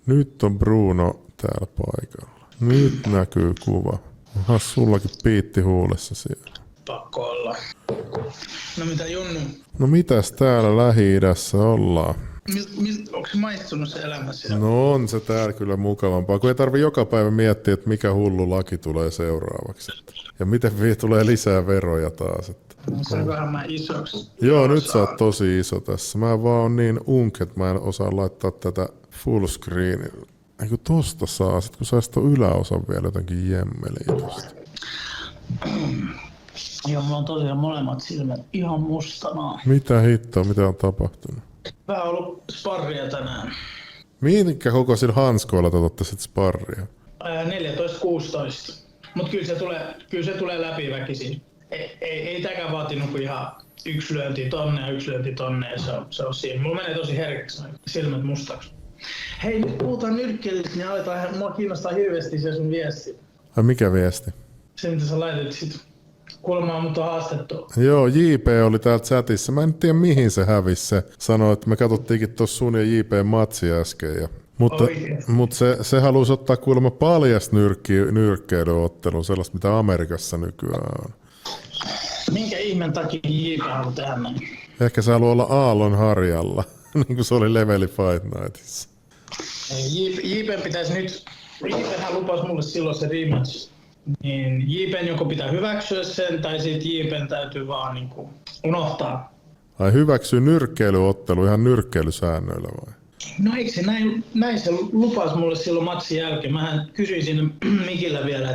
Nyt on Bruno täällä paikalla. Nyt näkyy kuva. Onhan sullakin piitti huulessa siellä. Pakko olla. No mitä Junnu? No mitäs täällä Lähi-idässä ollaan? Onko se maistunut se elämä siellä? No on se täällä kyllä mukavampaa, kun ei tarvi joka päivä miettiä, että mikä hullu laki tulee seuraavaksi. Ja miten tulee lisää veroja taas. Se on vähän mä isoksi. Joo, nyt sä oot tosi iso tässä. Mä vaan on niin että mä en osaa laittaa tätä full screen. Eikö tosta saa, sit kun sais ton yläosan vielä jotenkin jemmeliin tosta. Joo, mulla on tosiaan molemmat silmät ihan mustana. Mitä hittoa, mitä on tapahtunut? Vähän ollut sparria tänään. Minkä kokoisilla hanskoilla te otatte sit sparria? 14-16. Mut kyllä se tulee läpi väkisin. Ei tämäkään vaatinut kuin ihan yksi lyönti tonne ja yksi lyönti tonne ja se on siinä. Mulla menee tosi herkäksi silmät mustaksi. Hei, nyt puhutaan nyrkkeilystä, niin aletaan, mua kiinnostaa hirveästi se sun viesti. Ai mikä viesti? Se mitä sä laitat sit. Kuulemma mut on haastettu. Joo, JP oli täällä chatissa. Mä en tiedä mihin se hävisi. Se sanoi, että me katsottiinkin tuossa sun ja JP matsia äsken. Mutta se halusi ottaa kuulemma paljasta nyrkkeilyottelun, sellaista mitä Amerikassa nykyään on. Minkä ihmeen takia JP haluaa tehdä näin? Ehkä se haluaa olla aallon harjalla, niin kuin se oli Leveli Fight Nightissa. JP pitäisi nyt, JPhän lupasi mulle silloin se rematch, niin JPn joko pitää hyväksyä sen, tai sitten JPn täytyy vaan niinku unohtaa. Ai hyväksyy nyrkkeilyottelu ihan nyrkkeilysäännöillä vai? No eikö se näin se lupasi mulle silloin matsin jälkeen. Mähän kysyin sinne Mikillä vielä,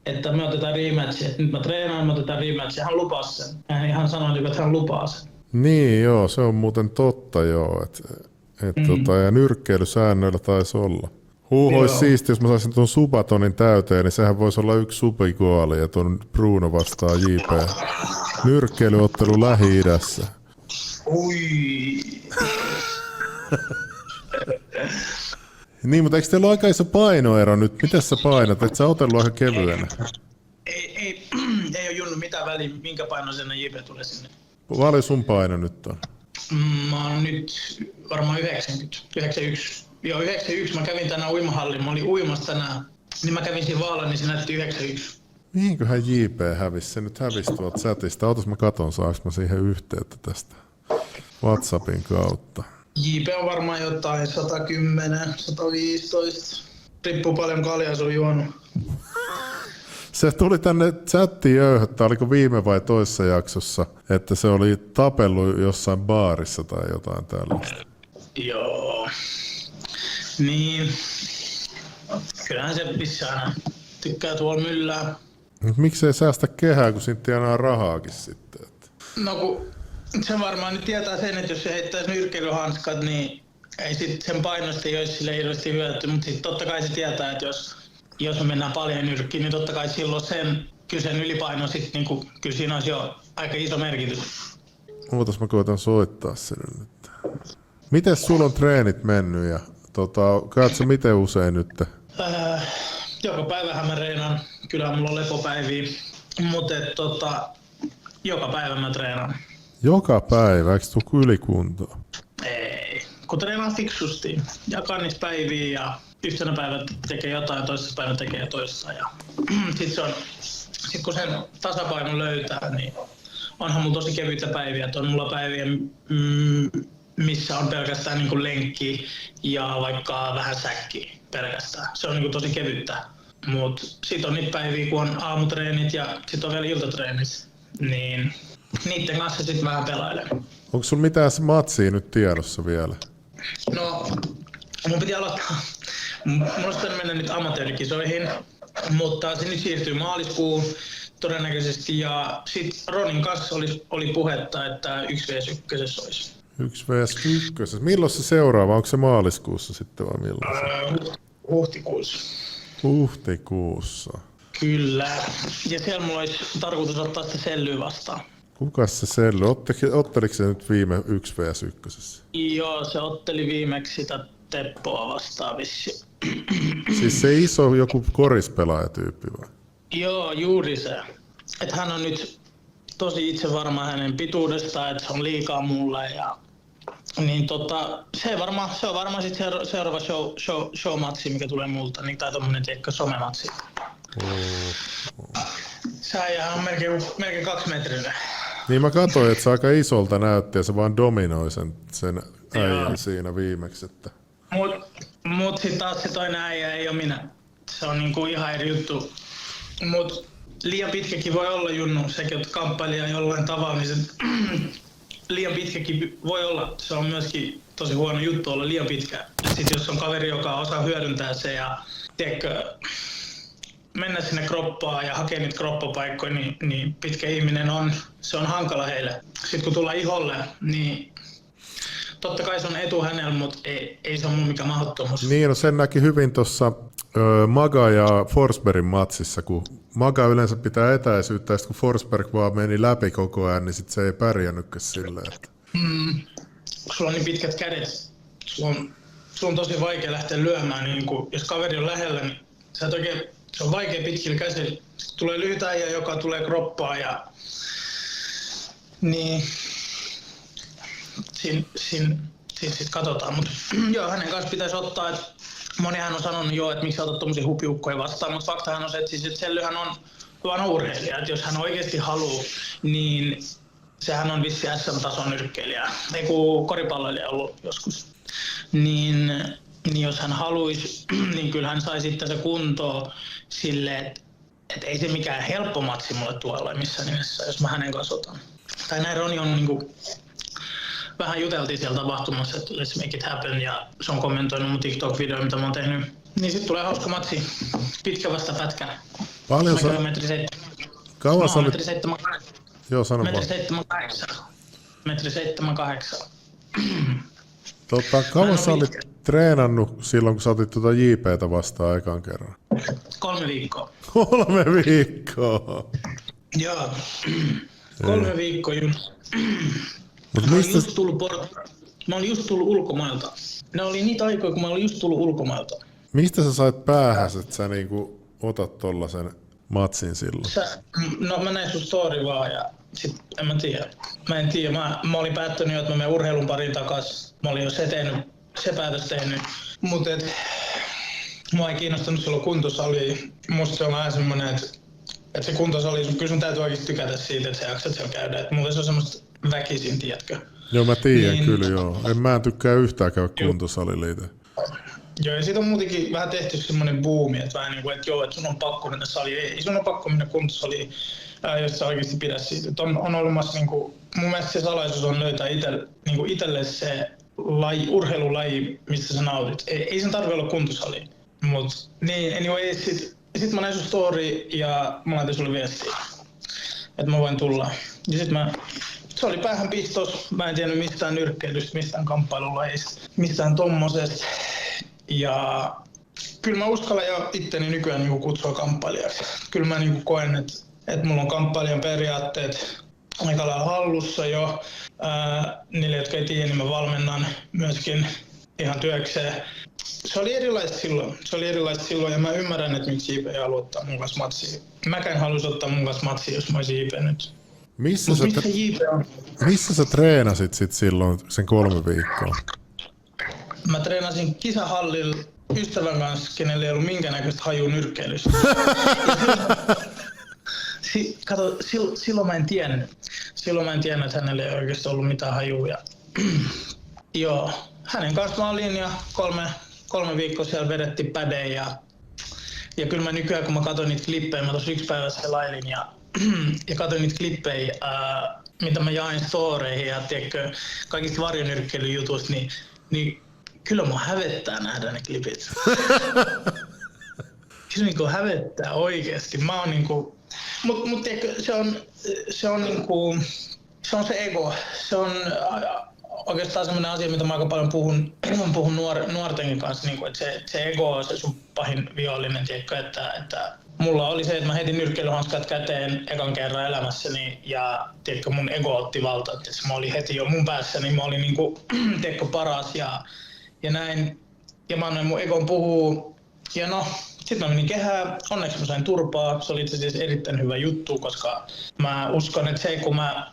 että me otetaan rematch, että nyt mä treenaan, me otetaan rematch, ja hän lupasi sen. Hän sanoi, että hän lupaa sen. Niin joo, se on muuten totta joo, ja nyrkkeilysäännöillä taisi olla. Olisi siisti, jos mä saisin tuon Subatonin täyteen, niin sehän voisi olla yksi subikoali ja tuon Bruno vastaa JP. Nyrkkeilyottelu Lähi-idässä. Ui. Niin, mutta eikö teillä ole aika iso painoero nyt? Miten sä painat? Et sä otellut aika kevyenä? Ei ole Junnu mitään väliä, minkä painoisena JP tulee sinne. Paljon sun paino nyt on? Mä oon nyt varmaan 91. Joo, 91. Mä kävin tänään uimahallin. Mä olin uimassa tänään. Niin mä kävin siinä vaalla, niin se näytti 91. Mihinköhän JP hävisi? Se nyt hävisi tuolta chatista. Ootas mä katon, saaks mä siihen yhteyttä tästä WhatsAppin kautta. JP on varmaan jotain 110, 115. Riippuu paljon kaljaa sun juonut. Se tuli tänne chattiin öyhöttää, oliko viime vai toisessa jaksossa, että se oli tapellut jossain baarissa tai jotain tällaista. Joo. Niin. Kyllähän se missään tykkää tuolla myllää. Miksei säästä kehää, kun siitä tienaa rahaakin sitten? No kun se varmaan nyt tietää sen, että jos se heittäisi nyrkkeilyhanskat, niin ei sit sen painosta ei olisi sille hirveästi hyöty. Mutta sitten totta kai se tietää, että jos me mennään paljon nyrkkiin, niin totta kai silloin kyllä sen ylipaino sitten, niin kyllä siinä olisi jo aika iso merkitys. Ootas mä koitan soittaa sille nyt. Mites sulla on treenit mennyt ja käyt sä miten usein nyt? Joka päivähän mä treenaan. Kyllä mulla on lepopäiviä, mutta joka päivä mä treenaan. Joka päivä, eikö tuu ylikuntoa? Ei, kun treenaan fiksusti. Jakaa niistä päiviä ja yhtenä päivänä tekee jotain, toisessa päivänä tekee toista. Ja sit kun sen tasapainon löytää, niin onhan mulla tosi kevyitä päiviä. On mulla päiviä, missä on pelkästään niin kuin lenkki ja vaikka vähän säkki pelkästään. Se on niin kuin tosi kevyttä. Mut sit on niitä päiviä, kun on aamutreenit ja sit on vielä iltatreenit, niin niitten kanssa sit vähän pelailen. Onko sulla mitään matsia nyt tiedossa vielä? No, mun piti aloittaa. Musta on mennä nyt amatöörikisoihin, mutta se nyt siirtyy maaliskuun todennäköisesti. Ja sit Ronin kanssa oli puhetta, että 1vs1 olisi. 1vs1. Milloin se seuraava? Onko se maaliskuussa sitten vai milloin? Huhtikuussa. Huhtikuussa. Kyllä. Ja siellä mulla olisi tarkoitus ottaa sitä Sellyä vastaan. Kukas se Selly? Otteliko se nyt viime 1vs1? Joo, se otteli viimeksi sitä Teppoa vastaan vissi. Siis se iso joku korispelaajatyyppi vai? Joo, juuri se. Että hän on nyt tosi itsevarma hänen pituudestaan, että se on liikaa mulle ja Niin se on varmaan sit seuraava show-matsi, mikä tulee multa, niin, tai tommonen somematsi. Säijähän on melkein 2 metrinen. Niin mä katsoin, että se aika isolta näytti ja se vaan dominoi sen äijän siinä viimeksi. Että... Mut sit taas se toinen äijä ei oo minä. Se on niinku ihan eri juttu. Mut liian pitkäkin voi olla, Junnu, sekin oot kamppailija jollain tavalla, niin se liian pitkäkin voi olla. Se on myöskin tosi huono juttu olla liian pitkä. Sitten jos on kaveri, joka osaa hyödyntää se ja mennä sinne kroppaan ja hakea niitä kroppapaikkoja, niin pitkä ihminen se on hankala heille. Sitten kun tullaan iholle, niin totta kai se on etu hänellä, mutta ei se ole mun mikään mahdottomuus. Niin, no sen näki hyvin tuossa Maga ja Forsbergin matsissa, kun Maga yleensä pitää etäisyyttä, ja sitten kun Forsberg vaan meni läpi koko ajan, niin sit se ei pärjännytkään silleen. Että... Sulla on niin pitkät kädet, sulla on tosi vaikea lähteä lyömään, niin jos kaveri on lähellä, niin se on vaikea pitkillä käsillä. Tulee lyhyt äijä, joka tulee kroppaan ja niin siinä katsotaan. Mutta joo, hänen kanssa pitäisi ottaa, että monihan on sanonut jo, että miksi otat tommosia hupiukkoja vastaan, mutta faktahan on se, että Sellyhän on vaan urheilija, että jos hän oikeasti haluaa, niin sehän on vissi SM-tason nyrkkeilijä, ei kun koripalloilija ollut joskus. Niin jos hän haluaisi, niin kyllä hän sai sitten se kuntoon silleen, että ei se mikään helppo matsi mulle tuolla missään nimessä, jos mä hänen kanssa otan. Tai näin Roni on niinku, vähän juteltiin siellä tapahtumassa, että let's make it happen, ja se on kommentoinut mun TikTok-video, mitä mä oon tehnyt. Niin sit tulee hauska matsi, pitkä vasta pätkä. Paljon sä... Kauan sä olit... 1,78. Joo, sano vaan. 1,78. Kauan sä olit treenannut silloin, kun sä otit tuota JP:tä vastaan ekan kerran? 3 viikkoa. 3 viikkoa? Joo. 3 viikkoa just. Mä olin just tullut ulkomailta. Ne oli niitä aikoja, kun mä olin just tullut ulkomailta. Mistä sä sait päähäs, että sä niinku otat tollasen matsin silloin? Mä näin sun story vaan ja sit en mä tiedä. Mä olin päättänyt jo, että mä menen urheilun pariin takas. Mä olin jo se päätös tehnyt. Mut mua ei kiinnostanut silloin kuntosali. Musta se on vähän semmonen, että se kuntosali, kyllä sun täytyy oikeesti tykätä siitä, että sä jaksat siellä käydä. Et muuten se on semmoista väkisin, tiedätkö? Joo, mä tiedän niin, kyllä joo. Mä en tykkää yhtään käydä kuntosalilla itse. Joo, ja siitä on muutenkin vähän tehty semmoinen buumi, että vähän niin kuin, että joo, että sun on pakko mennä saliin. Ei sun on pakko mennä kuntosaliin, jos sä oikeasti pidä siitä. Että on olemassa, niin kuin, mun mielestä se salaisuus on löytää itselle se urheilulaji, mistä sä nautit. Ei sen tarvitse olla kuntosali. Mut niin, anyway, sit mä näin sun story ja mä laitin sulle viestiä, että mä voin tulla. Ja sit se oli päähän pistos, mä en tiennyt mistään nyrkkeilystä, mistään kamppailulajista, mistään tommosesta. Ja kyllä mä uskallan jo itteni nykyään niinku kutsua kamppailijaksi. Kyllä mä niinku koen, että mulla on kamppailijan periaatteet aika lailla hallussa jo. Niille, jotka ei tiedä, niin mä valmennan myöskin ihan työkseen. Se oli erilaista silloin ja mä ymmärrän, että miksi JP ei halua ottaa mun kanssa matsia. Mäkään haluaisin ottaa mun kanssa matsia, jos mä olisin JP nyt. Missä sä treenasit sit silloin sen 3 viikkoa? Mä treenasin kisahallilla ystävän kanssa, kenellä ei ollut minkäännäköistä hajua nyrkkeilystä. Kato, silloin mä en tiennyt. Että hänellä ei oikeasti ollut mitään hajua. Joo, hänen kanssa mä olin ja 3 viikkoa siellä vedettiin pädeen ja kyllä mä nykyään kun mä katsoin niitä klippejä, mä tuossa 1 päivä selailin ja katsoin niitä klippejä, mitä mä jain storeihin ja tiedätkö, kaikista varjonyrkkeilyjutuista, niin kyllä mua hävettää nähdä ne klipit. Kyllä niinku hävettää oikeesti. Mä oon niinku, mut tiedätkö, se on se ego. Se on oikeastaan semmoinen asia, mitä mä aika paljon puhun nuortenkin kanssa, niin kuin, että se ego on se sun pahin vihollinen, tiedätkö, että mulla oli se, että mä heitin nyrkkeilyhanskat käteen ekan kerran elämässäni ja tiedätkö, mun ego otti valta, että mä olin heti jo mun päässäni, mä olin niin kuin, tiedätkö, paras ja näin, ja mä annoin mun egon puhua, ja no, sitten mä menin kehään, onneksi mä sain turpaa, se oli itse asiassa erittäin hyvä juttu, koska mä uskon, että se kun mä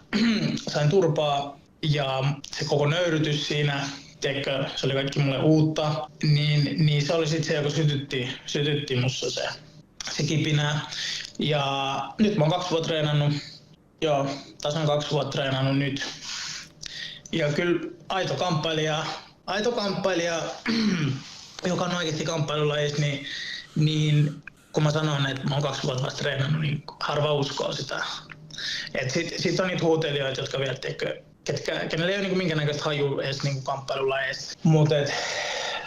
sain turpaa, ja se koko nöyrytys siinä, tiedätkö, se oli kaikki mulle uutta, niin se oli sitten se, joka sytytti musta se kipinä. Ja nyt mä oon 2 vuotta treenannut, tasan 2 vuotta treenannut nyt. Ja kyllä aito kamppailija, joka on oikeasti kamppailulajissa, niin kun mä sanon, että mä oon 2 vuotta vasta treenannut, niin harva uskoo sitä. Sitten on niitä huutelijoita, jotka vielä kenellä ei ole niinku minkäännäköistä hajua edes niinku kamppailulajeista. Mutta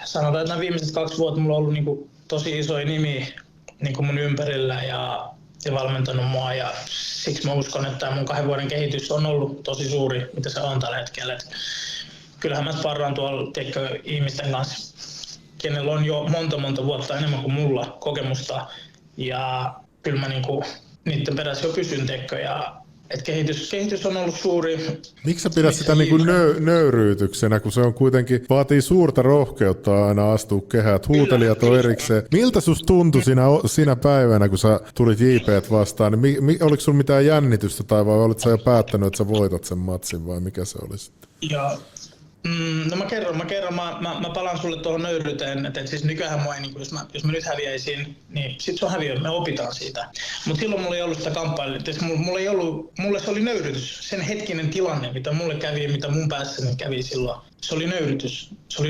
sanotaan, että nämä viimeiset 2 vuotta mulla on ollut niinku tosi isoja nimi niinku mun ympärillä ja valmentanut mua. Ja siksi mä uskon, että tämä mun 2 vuoden kehitys on ollut tosi suuri, mitä se on tällä hetkellä. Kyllähän mä sparraan tuolla ihmisten kanssa, kenellä on jo monta vuotta enemmän kuin mulla kokemusta. Ja kyllä mä niinku niiden perässä jo pysyn että kehitys on ollut suuri. Miksi sä pidät sitä niin kuin nöyryytyksenä, kun se on kuitenkin, vaatii suurta rohkeutta aina astua kehään, että huutelijat on erikseen. Miltä susta tuntui siinä päivänä, kun sä tulit JP:t vastaan, niin oliko sulla mitään jännitystä tai vai olit sä jo päättänyt, että sä voitat sen matsin vai mikä se oli sitten? Joo. No mä kerron. Mä palaan sulle tuohon nöyryyteen, että siis nykyään mua ei, niin jos mä nyt häviäisin, niin sit se on häviö, me opitaan siitä. Mutta silloin mulla ei ollut sitä kamppailua, mulle se oli nöyryytys. Sen hetkinen tilanne, mitä mulle kävi, mitä mun päässäni kävi silloin, se oli nöyryytys.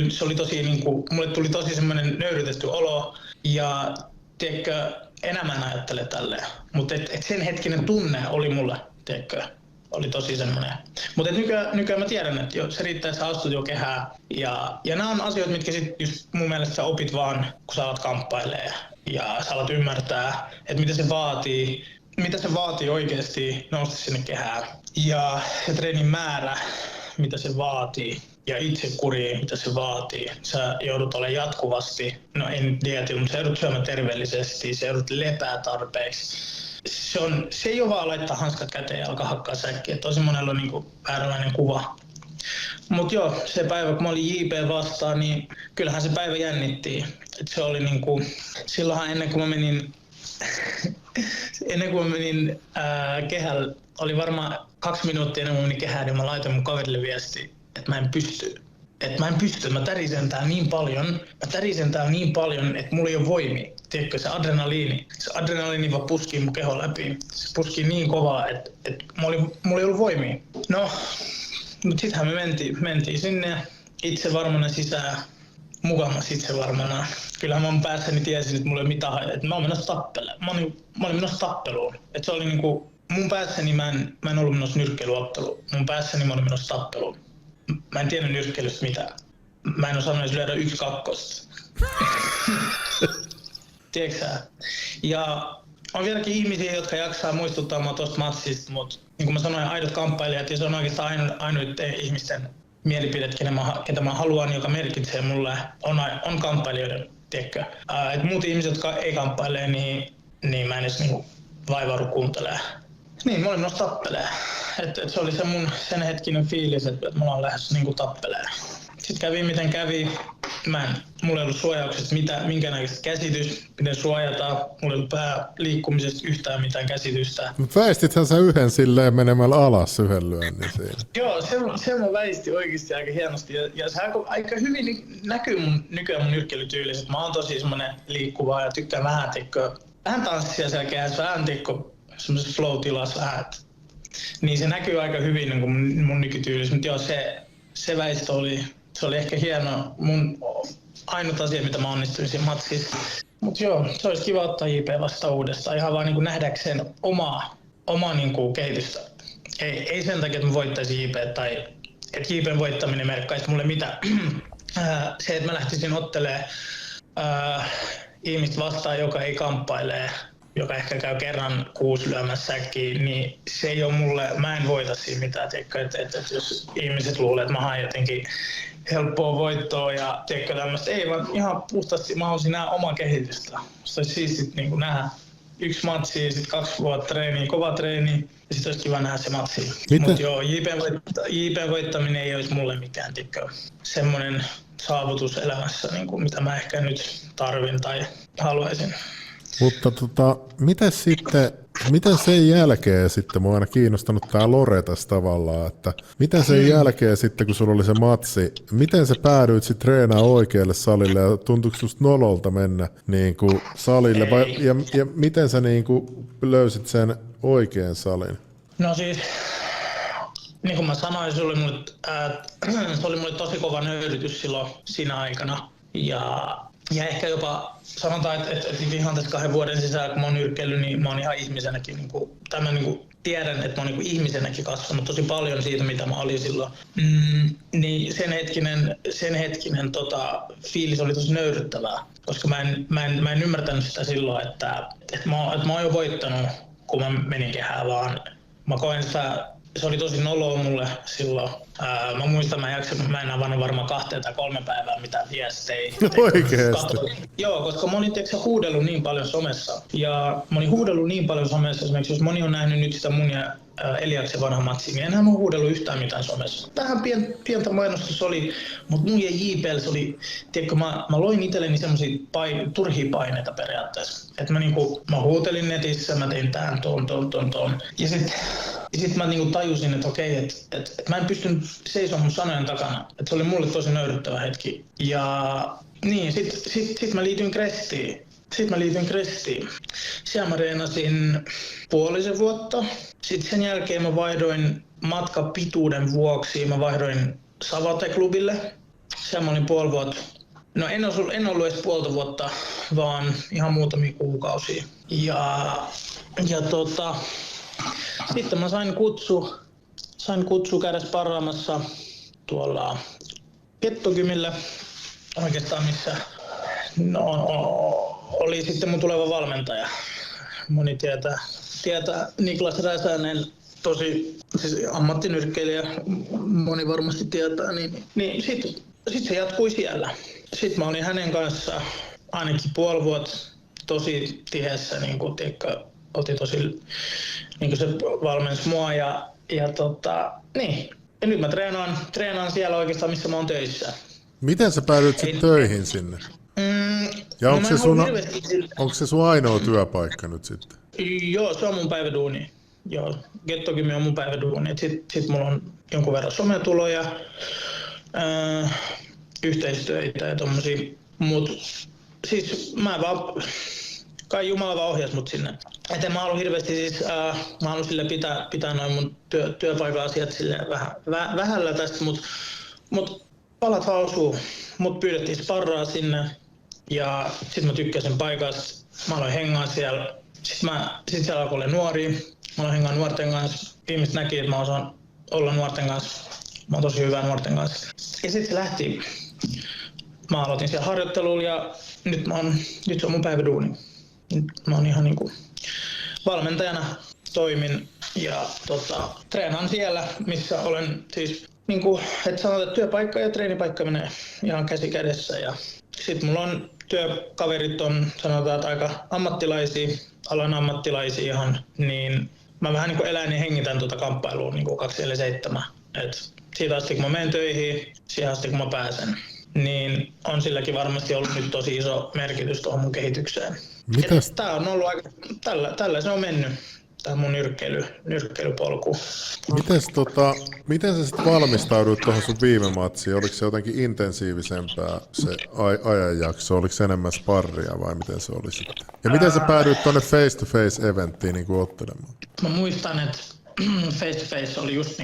Se oli tosi niinku, mulle tuli tosi semmoinen nöyrytetty olo ja tiedätkö, enää mä en ajattele tälleen. Mutta sen hetkinen tunne oli mulle, tiedätkö, oli tosi semmoinen. Mutta nykyään mä tiedän, että se riittää, että sä astut jo kehään. Ja nämä on asioita, mitkä sit just mun mielestä sä opit vaan, kun sä alat kamppailemaan. Ja sä alat ymmärtää, että mitä se vaatii oikeasti nousta sinne kehään. Ja se treenin määrä, mitä se vaatii. Ja itsekuri, mitä se vaatii. Sä joudut olemaan jatkuvasti, no en dietillä, mutta sä joudut syömään terveellisesti, sä joudut lepää tarpeeksi. Se ei ole vaan laittaa hanskat käteen ja alkaa hakkaa säkkiä. Tosi monella on niinku vääränlainen kuva. Mut joo, se päivä kun mä olin JP vastaan, niin kyllähän se päivä jännittiin. Et se oli niinku, silloinhan ennen kuin mä menin kehällä, oli varmaan 2 minuuttia ennen kuin mä menin kehään, niin mä laitoin mun kaverille viesti, että mä en pysty. Mä tärisen täällä niin paljon, että mulla ei ole voimia. Tiedätkö, se adrenaliini vaan puskii mun keho läpi. Se puskii niin kovaa, että mulla ei ollut voimia. No, mutta sittenhän me mentiin sinne itsevarmana sisään, mukamas itsevarmana. Kyllähän mä mun päässäni tiesin, että mulla ei ole mitään, että mä oon menossa tappelemaan. Mä olin menossa tappeluun. Että se oli niinku, mun päässäni mä en ollut menossa nyrkkeilyotteluun. Mun päässäni mä olin menossa tappeluun. Mä en tiedä nyrkkeilystä mitään. Mä en osannut edes lyödä 1-2. Tiedätkö sä? Ja on vieläkin ihmisiä, jotka jaksaa muistuttaa mua tosta matsista, mutta niin kuin mä sanoin, aidot kamppailijat, ja se on oikeastaan ainoiden ihmisten mielipidet, ketä mä haluan, joka merkitsee mulle, on kamppailijoiden, tiedätkö? Et muut ihmiset, jotka ei kamppaile, niin mä en edes niinku vaivaudu kuuntelee. Niin, mä olin menossa tappelee. Et se oli se mun sen hetkinen fiilis, että mä ollaan lähdössä niinku tappelee. Sitten kävi miten kävi. Mulla ei ollut suojauksesta minkäännäköistä käsitystä, miten suojata. Mulla ei ollut liikkumisesta yhtään mitään käsitystä. Mutta väistithän sä yhden silleen menemällä alas yhden lyönnin siinä. Joo, se mä väistin oikeasti aika hienosti. Ja se aika hyvin näkyy nykyään mun nyrkkeilytyylissä. Mä oon tosi semmonen liikkuva ja tykkään vähän tanssia siellä kehässä, vähän semmoisessa flow-tilassa vähän. Niin se näkyy aika hyvin niin kuin mun nykytyylissä. Mutta joo, se väistö se oli ehkä hieno, mun ainut asia, mitä mä onnistuin siinä matsissa. Mut joo, se olisi kiva ottaa JP vasta uudestaan, ihan vaan niin nähdäkseen omaa niin kuin kehitystä. Ei sen takia, että mä voittaisin JP tai että JPn voittaminen merkkaisi mulle mitään. Se, että mä lähtisin ottelemaan ihmistä vastaan, joka ei kamppaile, joka ehkä käy kerran 6 lyömässä säkkiin, niin se ei ole mulle, mä en voita siinä mitään, että jos ihmiset luulee, että mä haen jotenkin helppoa voittoa ja tiedätkö tämmöistä, ei vaan ihan puhtaasti mä haluaisin nähdä omaa kehitystä. Se olisi siistiä niin nähdä 1 matsi ja sitten 2 vuotta treeniä, kova treeni ja sitten olisi kiva nähdä se matsi. Mutta joo, JP voittaminen ei olisi mulle mikään semmoinen saavutus elämässä, niin kuin mitä mä ehkä nyt tarvin tai haluaisin. Mutta miten sitten miten sen jälkeen sitten, mua on aina kiinnostanut tää Loretas tavallaan, että miten sen jälkeen sitten, kun sulla oli se matsi, miten sä päädyit sitten treenaamaan oikealle salille ja tuntuiko susta nololta mennä niin kuin salille ja miten sä niin kuin löysit sen oikean salin? No siis, niin kuin mä sanoin, se oli mulle tosi kova nöyrytys silloin siinä aikana. Ja ehkä jopa sanotaan, että ihan tässä 2 vuoden sisällä, kun mä oon nyrkkeillyt, niin mä oon ihan ihmisenäkin, tiedän, että mä oon ihmisenäkin kasvanut tosi paljon siitä, mitä mä olin silloin. Niin sen hetkinen fiilis oli tosi nöyryttävää, koska mä en ymmärtänyt sitä silloin, että mä oon jo voittanut, kun mä menin kehään, vaan mä koen sitä. Se oli tosi noloa mulle silloin. Mä muistan, mä en avannut varmaan 2 tai 3 päivää mitään viestejä. Oikeesti? Joo, koska mä olin huudellut niin paljon somessa. Ja mä olin huudellut niin paljon somessa, esimerkiksi jos moni on nähnyt nyt sitä mun ja Eliaksen vanha matsia, niin enää mä oon huudellut yhtään mitään somessa. Vähän pientä mainostus oli, mutta mun ja JPL se oli, tiedätkö, mä loin itselleni semmosia turhia paineita periaatteessa. Että mä huutelin netissä, mä tein tän, ton. Ja sit mä tajusin, että okei, että mä en pystynyt seisomaan mun sanojen takana. Että se oli mulle tosi nöyryttävä hetki. Ja niin, sit mä liityin Krestiin. Siellä mä reenasin 5 vuotta. Sitten sen jälkeen mä vaihdoin matkapituuden vuoksi. Mä vaihdoin Savate-klubille. Siellä mä olin 5 vuotta. No en ollut edes 5 vuotta, vaan ihan muutamia kuukausia. Sitten mä sain kutsu käydä sparraamassa tuolla Kettogymillä, oikeastaan missä oli sitten mun tuleva valmentaja. Moni tietää Niklas Räsänen, tosi siis ammattinyrkkeilijä, moni varmasti tietää, niin sit se jatkui siellä. Sitten mä olin hänen kanssa ainakin 5 vuotta tosi tiheässä, otti tosi, se valmensi mua ja niin. Ja nyt mä treenaan siellä oikeastaan, missä mä oon töissä. Miten sä päädyit sitten töihin sinne? Ja onko se sun ainoa työpaikka nyt sitten? Joo, se on mun päiväduuni. Joo, Gettogymi on mun päiväduuni. Sit mulla on jonkun verran sometuloja, yhteistöitä ja tommosia. Mut siis kai Jumala vaan ohjasi mut sinne. Et en mä halua hirveästi mä haluan sille pitää noin mun työpaikan asiat silleen vähällä tästä, mut palat osuu. Mut pyydettiin sparraa sinne ja sit mä tykkäsin paikasta. Mä aloin hengaa siellä. Sit siellä alkoi olla nuoria. Mä aloin hengaa nuorten kanssa. Ihmiset näki, että mä osaan olla nuorten kanssa. Mä oon tosi hyvä nuorten kanssa. Ja sit se lähti. Mä aloitin siellä harjoittelulla ja nyt se on mun päiväduuni. Mä oon ihan valmentajana toimin ja treenaan siellä, missä olen siis että sanotaan, että työpaikka ja treenipaikka menee ihan käsi kädessä ja sit mulla on työkaverit on sanotaan, että aika ammattilaisia, alan ammattilaisia ihan, niin mä vähän elän ja hengitän kamppailua 24/7. Et siitä asti kun mä menen töihin, siihen asti kun mä pääsen, niin on silläkin varmasti ollut nyt tosi iso merkitys tuohon mun kehitykseen. Tää on ollut aika, tällä se on mennyt, tää mun nyrkkeilypolku. Miten sä sitten valmistauduit tuohon sun viime matsiin? Oliko se jotenkin intensiivisempää se ajanjakso? Oliko se enemmän sparria vai miten se oli sitten? Ja miten sä päädyit tuonne face-to-face eventtiin ottelemaan? Mä muistan, että face-to-face oli just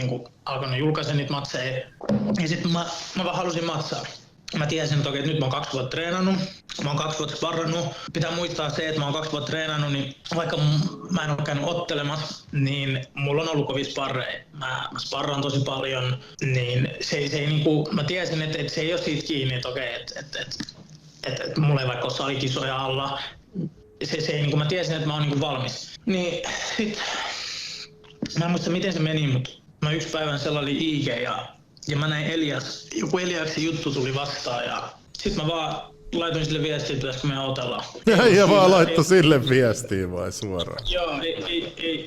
alkanut julkaista niitä matseja. Ja sitten mä vaan halusin matsaa. Mä tiesin toki, että nyt mä oon 2 vuotta treenannut, mä oon 2 vuotta sparrannut. Pitää muistaa se, että mä oon 2 vuotta treenannut, niin vaikka mä en oo käynyt ottelemassa, niin mulla on ollut kovia sparreja. Mä sparraan tosi paljon, niin se ei mä tiesin, että se ei oo siitä kiinni, että okei, että mulla ei vaikka ole salikisoja alla. Se ei mä tiesin, että mä oon valmis. Niin sit, mä en muista miten se meni, mutta mä yksi päivän siellä oli IG ja mä näin joku Eliaksen juttu tuli vastaan ja sit mä vaan laitoin sille viestiä, että pitäisikö meidän otella. Ja vaan laittoi sille viestiä vai suoraan? Joo,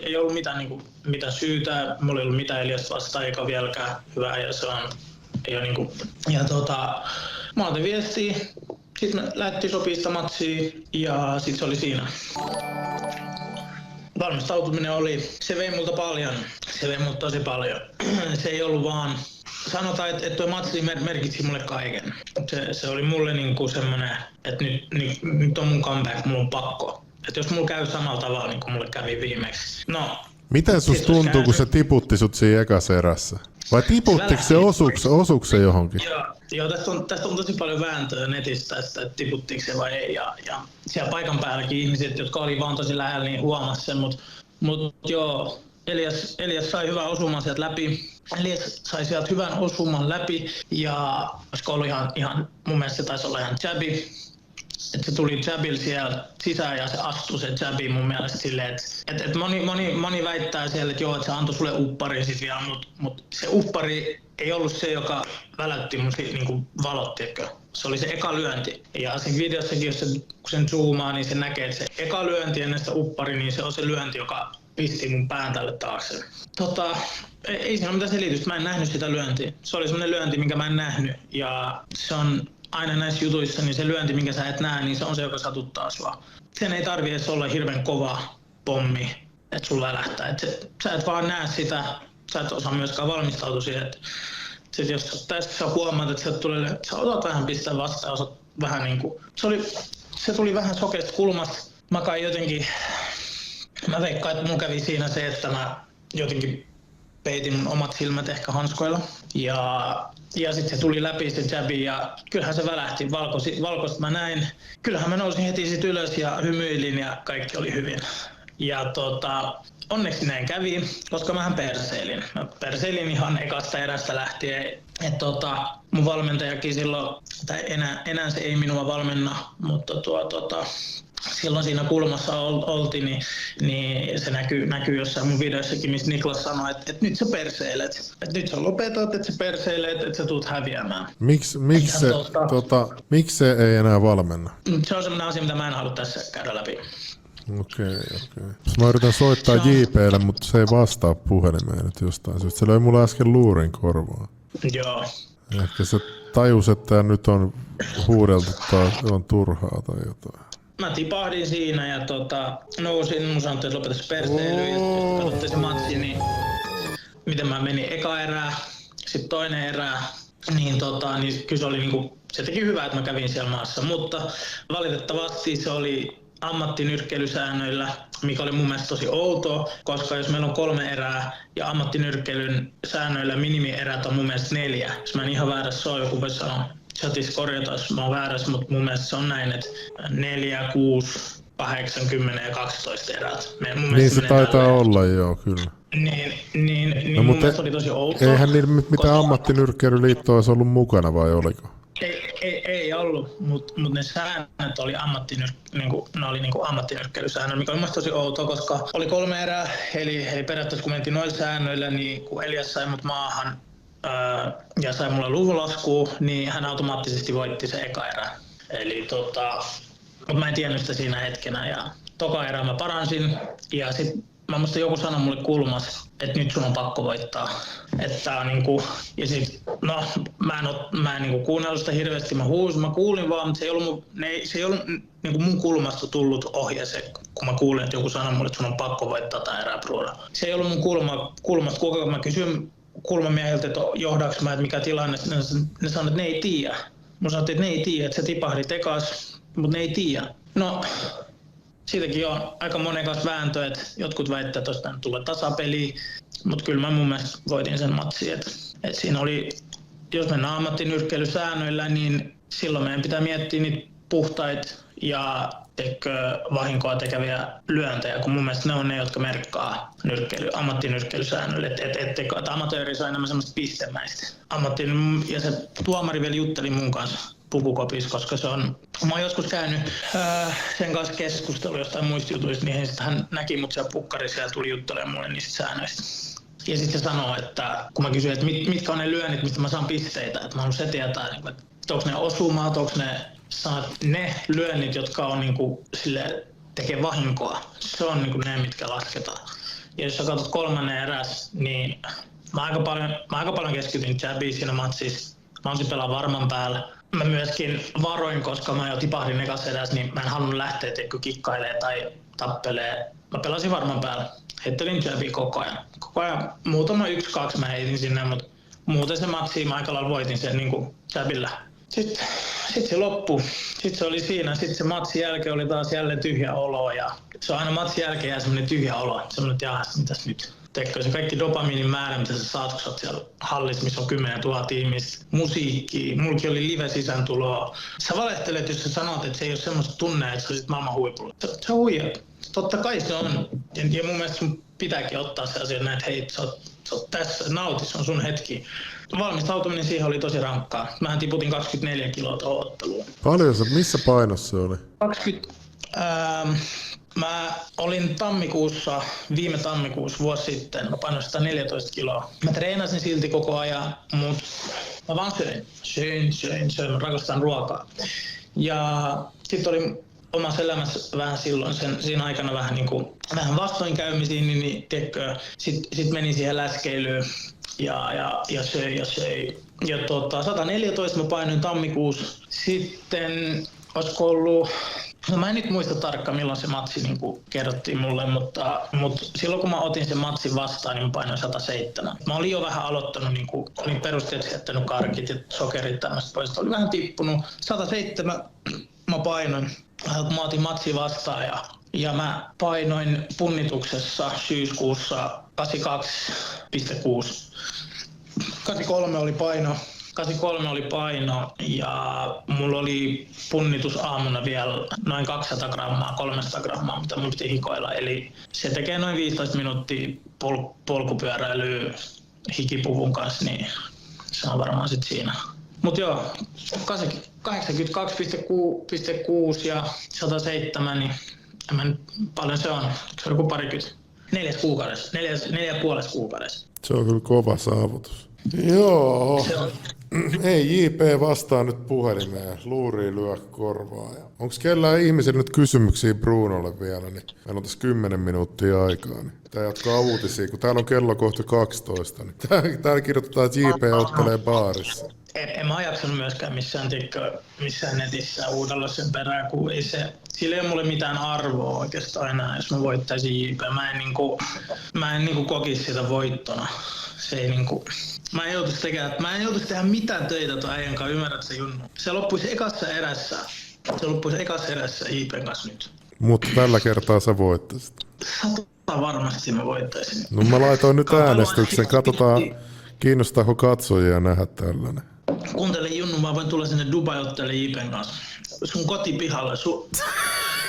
ei ollut mitään syytä, mulla ei ollut mitään Eliasta vastaan eikä vieläkään hyvää ja se on, ei ole ja mä laitin viestiä, sit me lähdettiin sopii sitä matsia ja sit se oli siinä. valmistautuminen se vei multa paljon, se vei multa tosi paljon. Se ei ollut vaan, sanotaan, että tuo matsi merkitsi mulle kaiken. Se oli mulle niinku semmoinen, että nyt on mun comeback, mulla on pakko. Että jos mulla käy samalla tavalla niin kuin mulle kävi viimeksi. No, miten susta tuntuu, kun se tiputti sut siinä ekassa erässä? Vai tiputtiko se osuuko se johonkin? Joo, tästä on tosi paljon vääntöä netistä, että tiputtiiko se vai ei. Ja siellä paikan päälläkin ihmiset, jotka oli vaan tosi lähellä, niin huomasi sen. Mut joo, Elias sai hyvän osuman sieltä läpi. Elias sai sieltä hyvän osuman läpi ja olisiko ollut ihan mun mielestä se taisi olla ihan jabbi. Että se tuli jabbil siellä sisään ja se astui se jabbi mun mielestä silleen, että moni väittää siellä, että joo, että se antoi sulle upparin sit vielä, mut se uppari ei ollut se, joka väläytti mun niinku valotti, se oli se eka lyönti. Ja siinä videossakin, kun sen zoomaa, niin se näkee, että se eka lyönti ennen sitä uppari, niin se on se lyönti, joka pisti mun pään tälle taakse. Ei siinä ole mitään selitystä, mä en nähnyt sitä lyöntiä. Se oli semmoinen lyönti, minkä mä en nähnyt ja se on aina näissä jutuissa, niin se lyönti, minkä sä et näe, niin se on se, joka satuttaa sua. Sen ei tarvitse edes olla hirveän kova pommi, että sulla välähtää. Sä et vaan näe sitä, sä et osaa myöskään valmistautua siihen. Sitten jos tästä sä huomaat, että sä otat vähän pistää vastaan, osat vähän niinku, se tuli vähän sokeasta kulmasta. Mä kai jotenkin, mä veikkaan, että mun kävi siinä se, että mä jotenkin peitin mun omat silmät ehkä hanskoilla. Ja sitten se tuli läpi se jabbi ja kyllähän se välähti, valkoista mä näin. Kyllähän mä nousin heti sit ylös ja hymyilin ja kaikki oli hyvin. Ja onneksi näin kävi, koska mähän perseilin. Mä perseilin ihan ekasta erästä lähtien. Mun valmentajakin silloin, tai enää se ei minua valmenna, mutta silloin siinä kulmassa oltiin, niin se näkyy jossain mun videossakin, missä Niklas sanoi, että nyt sä perseilet. Että nyt sä lopetat, että sä perseilet, että sä tulet häviämään. Miksi se ei enää valmenna? Se on sellainen asia, mitä mä en halua tässä käydä läpi. Okei. Mä yritän soittaa JP:lle, mutta se ei vastaa puhelimeen nyt jostain syystä. Se löi mulle äsken luurin korvaan. Joo. Ehkä se tajus, että nyt on huudeltu tai on turhaa tai jotain. Mä tipahdin siinä ja nousin, mun sanottiin, että lopetas perseily ja sitten katsotte se matsi, niin miten mä menin eka erää, sitten toinen erää, niin kyllä se oli niinku, se teki hyvää, että mä kävin siellä maassa, mutta valitettavasti se oli ammattinyrkkeilysäännöillä, mikä oli mun mielestä tosi outoa, koska jos meillä on 3 erää ja ammattinyrkkeilyn säännöillä minimierät on mun mielestä 4, jos mä en ihan väärässä ole, joku voi sanoa chatissa korjata, jos mä oon väärässä, mutta mun mielestä se on näin, että 4, 6, 8, 10 ja 12 erät. Niin se taitaa olla, joo, kyllä. Niin no, mun mielestä oli tosi outoa. Eihän niillä mitään ammattinyrkkeilyliittoa olisi ollut mukana, vai oliko? Ei ollut, mutta ne säännöt oli ammattinyrkkeilysäännöt, mikä oli mielestäni tosi outoa, koska oli 3 erää, eli periaatteessa kun mentiin noilla säännöillä, niin kun Elias sai mut maahan ja sai mulle luvunlaskua, niin hän automaattisesti voitti se eka erä. Eli mutta mä en tiennyt sitä siinä hetkenä ja toka erää mä paransin ja sitten mä muista joku sanoi mulle kulmas, että nyt sun on pakko voittaa. Että on niinku, ja sit, no mä en niinku kuunnellut sitä hirveästi, mä kuulin vaan, mutta se ei ollut niinku mun kulmasta tullut ohje se, kun mä kuulin, että joku sanoi mulle, että sun on pakko voittaa tää erää Bruno. Se ei ollut mun kulmasta, kun mä kysyin kulmamiehiltä, että johdaanko mä, että mikä tilanne, ne sanoivat, että ne ei tiedä. Mä sanoin, että ne ei tiedä, että sä tipahdit ekas, mutta ne ei tiedä. No, siitäkin on aika monen kanssa vääntö, että jotkut väittävät, että tuosta tulee tasapeliä, mutta kyllä mä mun mielestä voitin sen matsin. Että siinä oli, jos mennään ammattinyrkkeilysäännöillä, niin silloin meidän pitää miettiä niitä puhtaita ja vahinkoa tekeviä lyöntejä, kun mun mielestä ne on ne, jotka merkkaa ammattinyrkkeilysäännöille, että amatööri saa enemmän semmoista pistemäistä. Ja se tuomari vielä jutteli mun kanssa pukukopissa, koska mä oon joskus käynyt sen kanssa keskustelua jostain muista jutuista, niin hän näki mut siellä pukkarissa ja tuli juttelemaan mulle niistä säännöistä. Ja sitten se sanoo, että kun mä kysyin, että mitkä on ne lyönnit, mistä mä saan pisteitä, että mä haluan se tietää, että onko ne osumat, onko ne lyönnit, jotka on niinku sille tekee vahinkoa. Se on niinku ne, mitkä lasketaan. Ja jos sä katsot 3. eräs, niin mä aika paljon keskityin jabbiin siinä matsissa. Mä olisin pelaa varman päällä. Mä myöskin varoin, koska mä jo tipahdin ekassa erässä, niin mä en halunnut lähteä kikkailemaan tai tappelee mä pelasin varman päällä. Heittelin jabia koko ajan. Koko ajan muutama 1-2 mä heitin sinne, mutta muuten se matsi mä aika lailla voitin sen niin jabilla. Sitten se loppui. Sitten se oli siinä. Sitten se matsin jälkeen oli taas jälleen tyhjä olo. Ja se on aina matsin jälkeen jää semmoinen tyhjä olo. Semmoinen, että jahas, mitäs nyt? Teekö se kaikki dopamiinin määrä, mitä sä saat, kun sä oot siellä hallissa, missä on 10 000 ihmistä, musiikkia, mulki oli live-sisääntuloa. Sä valehtelet, jos sä sanot, että se ei ole semmoista tunne, että sä olisit maailman huipulla. Sä huijat. Totta kai se on. Ja mun mielestä sun pitääkin ottaa se asia näin, että hei, sä oot tässä, nauti, se on sun hetki. Valmistautuminen siihen oli tosi rankkaa. Mähän tiputin 24 kiloa tuohon otteluun. Paljon se, missä painossa se oli? 20. Mä olin viime tammikuussa vuosi sitten, mä painoin 114 kiloa. Mä treenasin silti koko ajan, mutta mä vaan söin, mä rakastan ruokaa. Ja sitten oli omassa elämässä vähän silloin siinä aikana vähän vastoinkäymisiä, niin sit meni siihen läskeilyyn ja söi. Ja 114 mä painoin tammikuussa. Sitten olisiko ollut, no mä en nyt muista tarkkaan milloin se matsi kerrottiin mulle, mutta silloin kun mä otin sen matsin vastaan, niin mä painoin 107. Mä olin jo vähän aloittanut, olin perusteeksi jättänyt karkit ja sokerit tämmöistä pois. Oli vähän tippunut. 107 mä painoin. Mä otin matsi vastaan ja mä painoin punnituksessa syyskuussa 82,6. 83 oli paino ja mulla oli punnitus aamuna vielä noin 200 grammaa, 300 grammaa, mitä mun piti hikoilla. Eli se tekee noin 15 minuuttia polkupyöräilyä hikipuvun kanssa, niin se on varmaan sit siinä. Mut joo, 82,6 ja 107, niin paljon se on. Se on joku parikymmentä. 4 kuukaudessa, 4,5 kuukaudessa. Se on kyllä kova saavutus. Joo. Ei JP vastaa nyt puhelimeen. Luuri lyö korvaa. Onko kellään ihmisillä nyt kysymyksiä Brunolle vielä? Niin meillä on tässä 10 minuuttia aikaa. Niin tää jatkaa uutisia, kun täällä on kello kohta 12. Niin täällä kirjoitetaan, että JP ottelee baarissa. En mä jaksanut myöskään missään netissä uudella sen perään, kun sillä ei ole mulle mitään arvoa oikeastaan enää, jos mä voittaisin JP. Mä en kokisi sitä voittona. Mä en joutuisi tehdä mitään töitä tai äijän kanssa, ymmärrät se Junnu. Se loppuisi ekassa erässä JPn kanssa nyt. Mutta tällä kertaa sä voittaisit. 100 varmasti mä voittaisin. No mä laitoin nyt äänestyksen, katsotaan kiinnostaako katsojia nähdä tällainen. Kuuntele Junnu, mä voin tulla sinne Dubai-ottele JPn kanssa. Sun kotipihalle,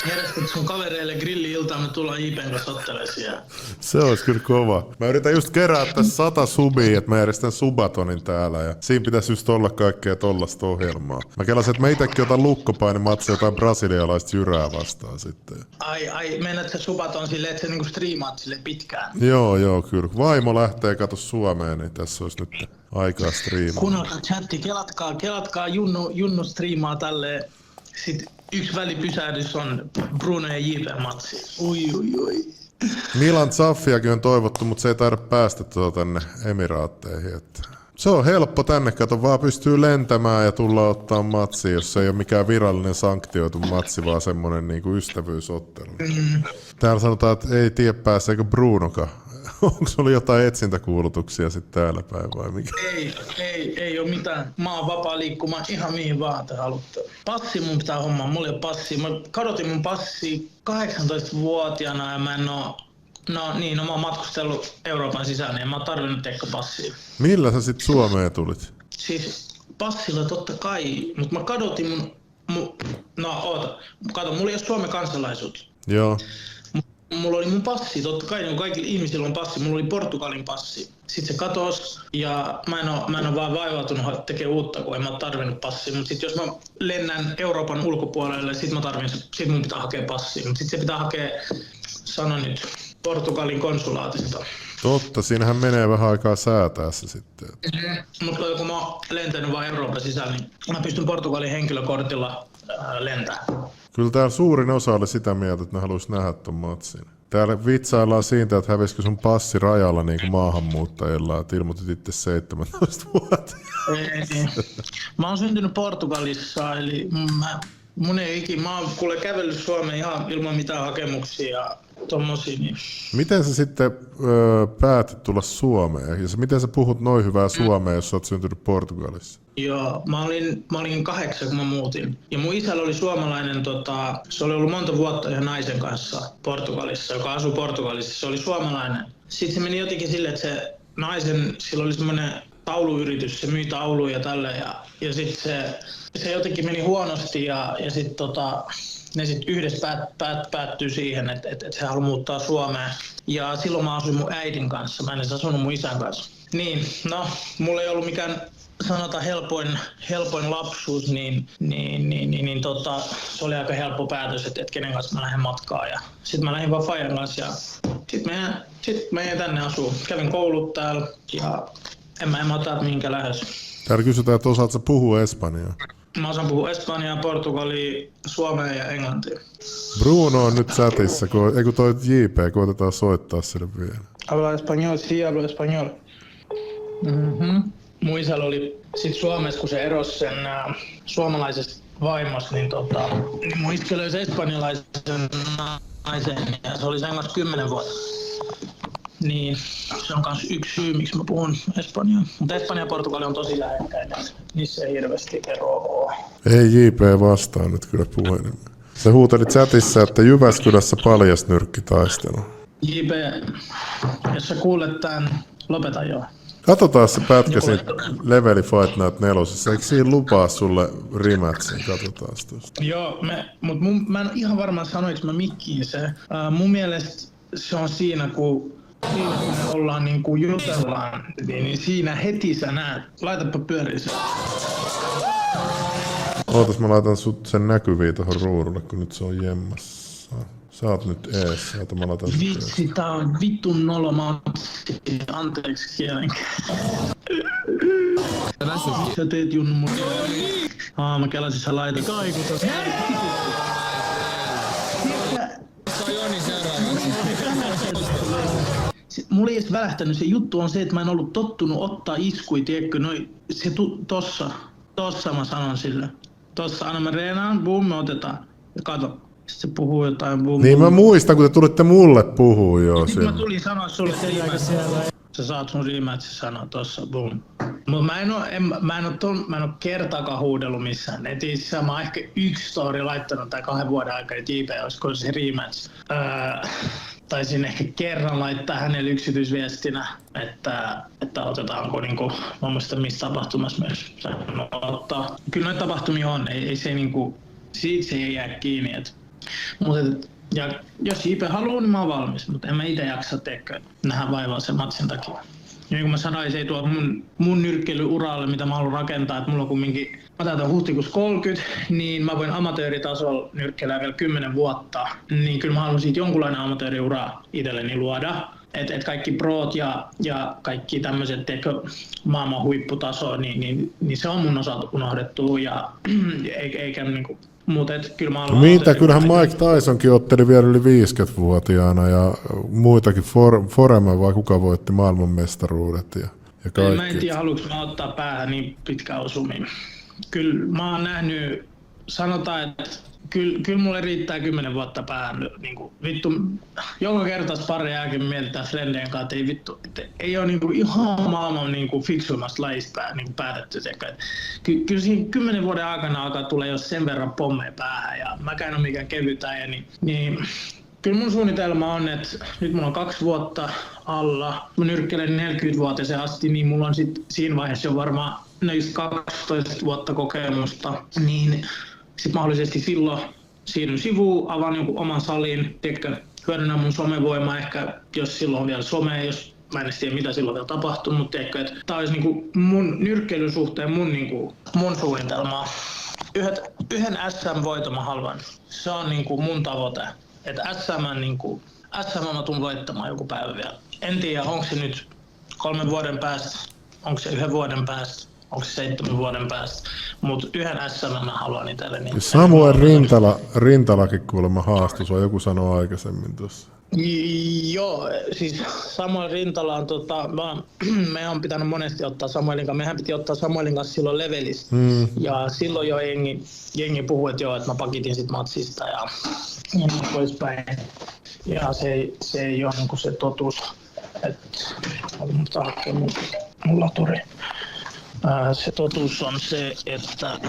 järjestät sun kavereille grilli-iltaan, me tullaan JPn kanssa ottelemaan siellä. Se olisi kyllä kova. Mä yritän just kerätä tässä 100 subia, että mä järjestän subatonin täällä ja siinä pitäisi just olla kaikkea tollasta ohjelmaa. Mä kelasin, että mä itekin otan lukkopainimatsia jotain brasilialaista jyrää vastaan sitten. Ai, meinaat sä subaton silleen, että sä striimaat silleen pitkään? Joo, kyllä. Vaimo lähtee kato Suomeen, niin tässä olisi nyt aikaa striimaa. Kuunnelkaa chatti, kelatkaa Junnu striimaa tälleen. Sitten yksi välipysähdys on Bruno ja JP-matsi. Oi. Milan Zaffiakin on toivottu, mutta se ei taida päästä tänne Emiraatteihin. Että se on helppo tänne, kato vaan pystyy lentämään ja tulla ottaa matsia, jos se ei ole mikään virallinen sanktioitu matsi, vaan semmoinen niinku ystävyysottelu. Täällä sanotaan, että ei tiedä pääseekö Brunokaan. Onko sulla jotain etsintäkuulutuksia sitten täällä päin vai mikä? Ei ole mitään. Mä oon vapaa liikkumaan ihan mihin vaan te haluatte. Passi mun pitää hommaa, mulla ei ole passia. Mä kadotin mun passia 18-vuotiaana ja mä oon matkustellut Euroopan sisään, niin mä oon tarvinnut passia. Millä sä sit Suomeen tulit? Siis passilla totta kai, mutta mä kadotin kato, mulla ei ole Suomen kansalaisuutta. Joo. Mulla oli mun passi, totta kai niin kaikilla ihmisillä on passi, mulla oli Portugalin passi. Sitten se katosi ja mä en ole vaan vaivautunut tekemään uutta, kun en mä ole tarvinnut passia. Mutta sitten jos mä lennän Euroopan ulkopuolelle, sit mun pitää hakea passia. Mutta sitten se pitää hakea, sano nyt, Portugalin konsulaatista. Totta, siinähän menee vähän aikaa säätää se sitten. Mutta kun mä oon lentänyt vaan Euroopan sisällä, niin mä pystyn Portugalin henkilökortilla lentämään. Kyllä täällä suurin osa oli sitä mieltä, että ne haluaisi nähdä ton matsin. Täällä vitsaillaan siitä, että hävisikö sun passi rajalla niin kuin maahanmuuttajilla, että ilmoitit itse 17 vuotta. Ei. Mä oon syntynyt Portugalissa, eli Mun ei ikinä, mä oon kuule kävellyt Suomeen ihan ilman mitään hakemuksia ja tommosia. Niin. Miten sä sitten päätit tulla Suomeen? Ja miten sä puhut noin hyvää suomea, jos sä oot syntynyt Portugalissa? Joo, mä olin 8, kun mä muutin. Ja mun isällä oli suomalainen, se oli ollut monta vuotta ihan naisen kanssa Portugalissa, joka asui Portugalissa. Se oli suomalainen. Sitten se meni jotenkin silleen, että se naisen, sillä oli semmoinen tauluyritys, se myi tauluja ja tälle. Ja sitten se jotenkin meni huonosti ja sitten ne sitten yhdessä päättyy siihen, että se haluaa muuttaa Suomeen. Ja silloin mä asuin mun äidin kanssa, mä en edes asunut mun isän kanssa. Niin, no, mulla ei ollut mikään sanotaan helpoin lapsuus, se oli aika helppo päätös, että kenen kanssa mä lähden matkaan. Ja sitten mä lähdin vaan Fajan kanssa ja sitten mä jäin tänne asuun. Kävin koulut täällä ja en mä ota mihinkään lähes. Täällä kysytään, että osaatko puhua espanjaa? Mä osaan puhua espanjaa, portugalia, suomea ja englantia. Bruno on nyt chatissa, kun toi JP, koitetaan soittaa sille vielä. Habla español, sí, hablo español. Mun isällä oli sit Suomessa, kun se erosi sen suomalaisesta vaimosta, niin mun iskä löysi espanjalaisen naisen ja se oli sen kanssa 10 vuotta. Niin, se on kans yksi syy, miksi mä puhun espanjaa. Mutta Espanja ja Portugali on tosi lähekkäin, niissä ei hirveästi eroa ole. Ei JP vastaa nyt kyllä puhelimeen. Sä huutelit chatissa, että Jyväskylässä paljasnyrkkitaistelu. JP, jos sä kuulet tän, lopeta jo. Katsotaan se pätkä siitä Leveli Fight Night 4. Eikö siinä lupaa sulle rematchin? Katsotaan tuosta. Joo, mutta mä en ole ihan varma sanoinko mä mikkiin se. Mun mielestä se on siinä, kun me ollaan niinku jutellaan, niin siinä heti sä näet. Laitapa pyöriä se. Ootas, mä laitan sut sen näkyviin tohon ruudulle, kun nyt se on jemmassa. Sä oot nyt ees. Oota, mä laitan vitsi, tää on vittun nolo. Mä oon anteeksi kielen. Sä teet Junnu mun. Mä kelasin sä laitat. Kaikuta. Mulla ei edes välähtänyt. Se juttu on se, että mä en ollut tottunut ottaa iskui, tiedätkö, se tossa mä sanon sille. Tossa, anna mä reenaan, boom, me otetaan. Ja kato, sit se puhuu jotain, boom. Niin boom. Mä muistan, kun te tulitte mulle puhuu jo. Sitten mä tulin sanoa sulle sä saat sun rematchin sanoa tossa, boom. Mut mä en oo kertaakaan huudellut missään netissä. Mä oon ehkä yksi story laittanut tai 2 vuoden aikana, että JP olisiko se rematch. Taisin ehkä kerran laittaa hänelle yksityisviestinä, että otetaanko niinku, mä muistan missä tapahtumassa myös ottaa. Kyllä noita tapahtumia on, ei se niinku, siitä se ei jää kiinni. Ja jos JP haluaa, niin mä oon valmis, mutta en mä ite jaksa nähdä vaivaa sen matsin takia. Ja niin kuin mä sanoin, se ei tuo mun nyrkkeilyuralle, mitä mä haluan rakentaa, että mulla on kumminkin, mä täytän huhtikuussa 30, niin mä voin amatööritasolla nyrkkeillä vielä 10 vuotta. Niin kyllä mä haluan siitä jonkunlainen amatööriura itselleni luoda. Et kaikki proot ja kaikki tämmöiset maailman huipputaso, niin se on mun osalta unohdettu ja eikä niinku. Mitä? Kyllähän Mike Tysonkin otteli vielä yli 50-vuotiaana ja muitakin, Foreman vai kuka voitti maailmanmestaruudet ja kaikki. Mä en tiedä, haluanko mä ottaa päähän niin pitkä osumi. Kyllä mä oon nähnyt, sanotaan, että kyllä mulle riittää 10 vuotta päähän. Niin kuin, vittu, joka kerta pari jälkeen mietitään frendien kanssa, että ei vittu, että ei ole niin kuin, ihan maailman niin kuin fiksuimmasta lajista niin kuin päätetty. Kyllä siinä 10 vuoden aikana alkaa tulla jos sen verran pommeja päähän ja mäkään en ole mikään kevytäjä, niin kyllä mun suunnitelma on, että nyt mulla on 2 vuotta alla, mä nyrkkeilen 40-vuotiaaseen asti, niin mulla on sit siinä vaiheessa jo varmaan 12 vuotta kokemusta, niin sitten mahdollisesti silloin siirryn sivuun, avaan jonkun oman salin, hyödynnän mun somevoimaa ehkä, jos silloin on vielä some, jos mä en tiedä mitä silloin vielä tapahtuu, mutta että tää olisi niinku mun nyrkkeilyn suhteen mun suunnitelma. Yhden SM-voiton mä haluan. Se on niinku mun tavoite. Että SM mä tuun voittamaan joku päivä vielä. En tiedä, onko se nyt 3 vuoden päästä, onko se 1 vuoden päästä. onko se 7 vuoden päästä. Mutta yhden SM mä haluan itselleni. Samuel Rintalakin kuulemma haastui, se joku sanoi aikaisemmin tuossa. Joo, siis Samuel Rintala on meidän on pitänyt monesti ottaa Samuelin kanssa. Mehän piti ottaa Samuelin kanssa silloin levelissä. Ja silloin jo jengi puhui, että joo, että mä pakitin sit matsista ja niin poispäin. Ja se ei ole niinku se totuus, että mun laturi. Se totuus on se, että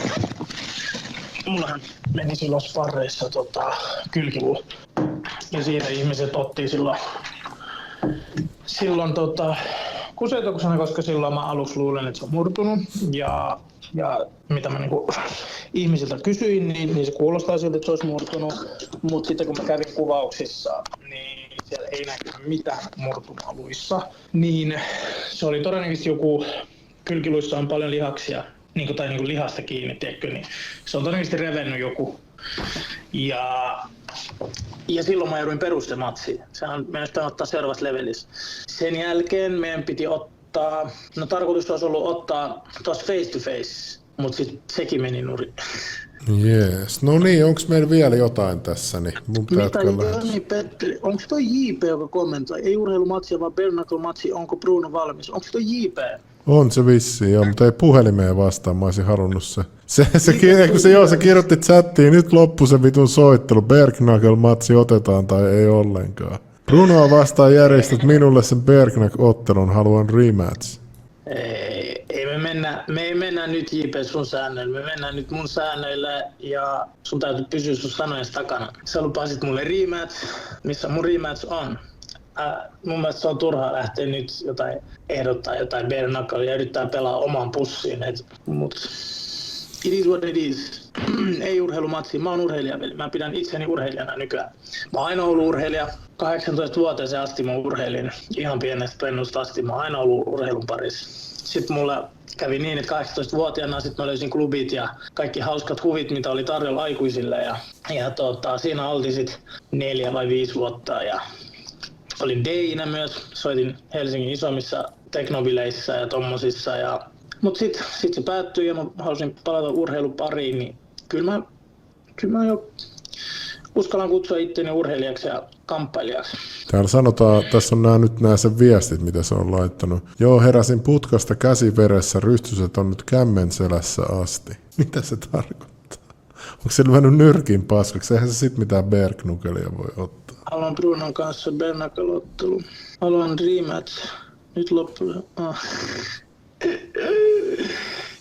mullahan meni silloin sparreissa kylkiluu. Ja siinä ihmiset otti silloin kusetuksena, koska silloin mä aluksi luulen, että se on murtunut. Ja mitä mä niinku ihmisiltä kysyin, niin se kuulostaa siltä, että se olisi murtunut. Mutta sitten kun mä kävin kuvauksissa, niin siellä ei näkynyt mitään murtumaluissa. Niin se oli todennäköisesti joku, kylkiluissa on paljon lihaksia, tai lihasta kiinni, tiedätkö, niin se on todennäköisesti revennyt joku. Ja silloin mä jouduin perustematsiin. Sehän meidän pitää ottaa seuraavassa levelissä. Sen jälkeen meidän piti ottaa, tarkoitus olisi ollut ottaa tuossa face to face, mutta sitten sekin meni nurin. Jees. No niin, onko meillä vielä jotain tässä? Niin mun Petteri, onko toi JP, joka kommentoi? Ei urheilumatsia, vaan Bernacle-matsi, onko Bruno valmis? Onko toi JP? On se vissiin, joo, mutta ei puhelimeen vastaan, mä olisin halunnut se. Se kirjoitti chattiin, nyt loppu se vitun soittelu, Bergnacle-matsi otetaan tai ei ollenkaan. Brunoa vastaan järjestät minulle sen Bergnacle-ottelun, haluan rematch. Me ei mennä nyt JP sun säännöillä, me mennään nyt mun säännöillä ja sun täytyy pysyä sun sanojen takana. Sä lupasit mulle rematch, missä mun rematch on. Mun mielestä se on turhaa lähteä nyt ehdottaa jotain Bernacle ja yrittää pelaa omaan pussiin. Mut it is what it is. Ei urheilumatsi, mä oon urheilijaveli. Mä pidän itseni urheilijana nykyään. Mä oon aina ollut urheilija. 18-vuotiaaseen asti mä urheilin. Ihan pienestä pennusta asti mä oon aina ollut urheilun parissa. Sitten mulla kävi niin, että 18-vuotiaana sitten mä löysin klubit ja kaikki hauskat huvit, mitä oli tarjolla aikuisille. Ja siinä oltiin sitten 4 vai 5 vuotta. Ja olin DJ:nä myös, soitin Helsingin isommissa teknobileissä ja tommosissa. Mutta sitten se päättyi ja mä halusin palata urheilun pariin, niin kyllä mä jo uskallan kutsua itteni urheilijaksi ja kamppailijaksi. Täällä sanotaan, tässä on nämä sen viestit, mitä se on laittanut. Joo, heräsin putkasta käsi veressä, rystyset on nyt kämmen selässä asti. Mitä se tarkoittaa? Onko se lyönyt nyrkin paskaksi? Eihän se sit mitään Bergnucleia voi ottaa. Haluan Brunon kanssa Bernacle-ottelu. Haluan rematch. Nyt loppuun.